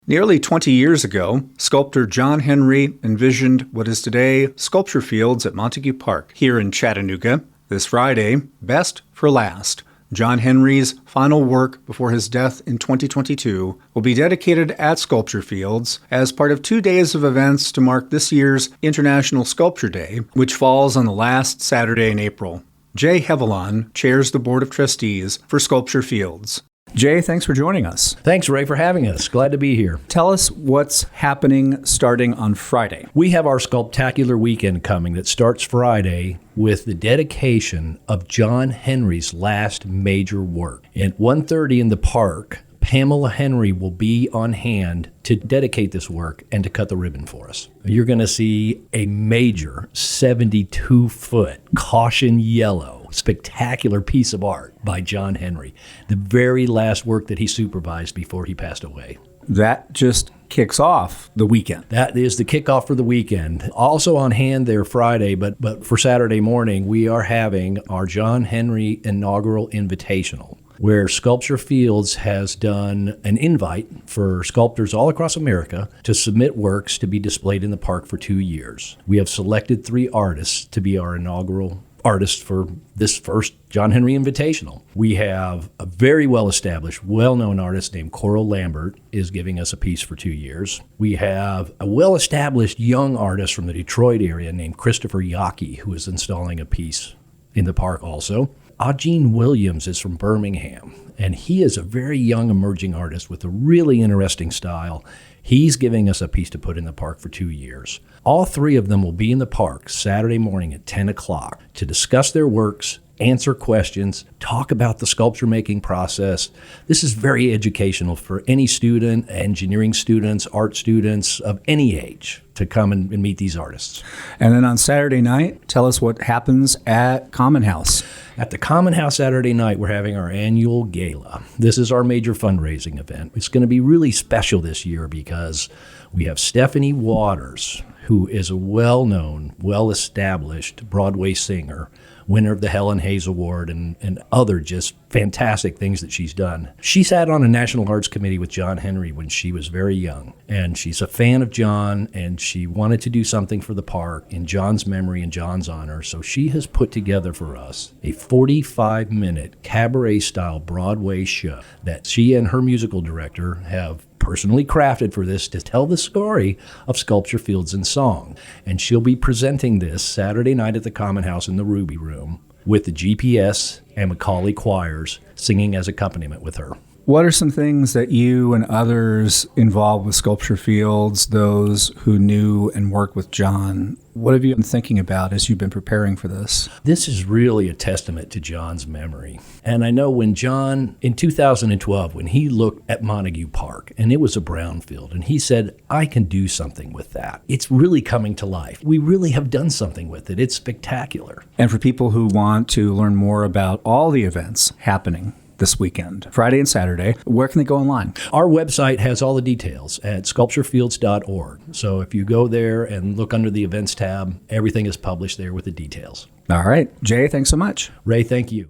Nearly 20 years ago, sculptor John Henry envisioned what is today Sculpture Fields at Montague Park here in Chattanooga. This Friday, Best for Last, John Henry's final work before his death in 2022 will be dedicated at Sculpture Fields as part of 2 days of events to mark this year's International Sculpture Day, which falls on the last Saturday in April. Jay Heavilon chairs the Board of Trustees for Sculpture Fields. Jay, thanks for joining us. Thanks, Ray, for having us. Glad to be here. Tell us what's happening starting on Friday. We have our Sculptacular weekend coming that starts Friday with the dedication of John Henry's last major work. At 1:30 in the park, Pamela Henry will be on hand to dedicate this work and to cut the ribbon for us. You're going to see a major 72-foot caution yellow spectacular piece of art by John Henry, the very last work that he supervised before he passed away. That just kicks off the weekend. That is the kickoff for the weekend. Also on hand there Friday, but for Saturday morning, we are having our John Henry inaugural invitational, where Sculpture Fields has done an invite for sculptors all across America to submit works to be displayed in the park for 2 years. We have selected 3 artists to be our inaugural artists for this first John Henry Invitational. We have a very well-established, well-known artist named Coral Lambert is giving us a piece for 2 years. We have a well-established young artist from the Detroit area named Christopher Yockey, who is installing a piece in the park also. Augene Williams is from Birmingham, and he is a very young emerging artist with a really interesting style. He's giving us a piece to put in the park for 2 years. All 3 of them will be in the park Saturday morning at 10 o'clock to discuss their works, answer questions, talk about the sculpture making process. This is very educational for any student, engineering students, art students of any age to come and meet these artists. And then on Saturday night, tell us what happens at Common House. At the Common House Saturday night, we're having our annual gala. This is our major fundraising event. It's going to be really special this year because we have Stephanie Waters, who is a well-known, well-established Broadway singer, winner of the Helen Hayes Award and other just fantastic things that she's done. She sat on a National Arts Committee with John Henry when she was very young, and she's a fan of John, and she wanted to do something for the park in John's memory and John's honor, so she has put together for us a 45-minute cabaret-style Broadway show that she and her musical director have personally crafted for this to tell the story of Sculpture Fields in song. And she'll be presenting this Saturday night at the Common House in the Ruby Room with the GPS and Macaulay choirs singing as accompaniment with her. What are some things that you and others involved with Sculpture Fields, those who knew and worked with John, what have you been thinking about as you've been preparing for this? This is really a testament to John's memory. And I know when John, in 2012, when he looked at Montague Park, and it was a brownfield, and he said, I can do something with that. It's really coming to life. We really have done something with it. It's spectacular. And for people who want to learn more about all the events happening this weekend, Friday and Saturday, where can they go online? Our website has all the details at sculpturefields.org. So if you go there and look under the events tab, everything is published there with the details. All right. Jay, thanks so much. Ray, thank you.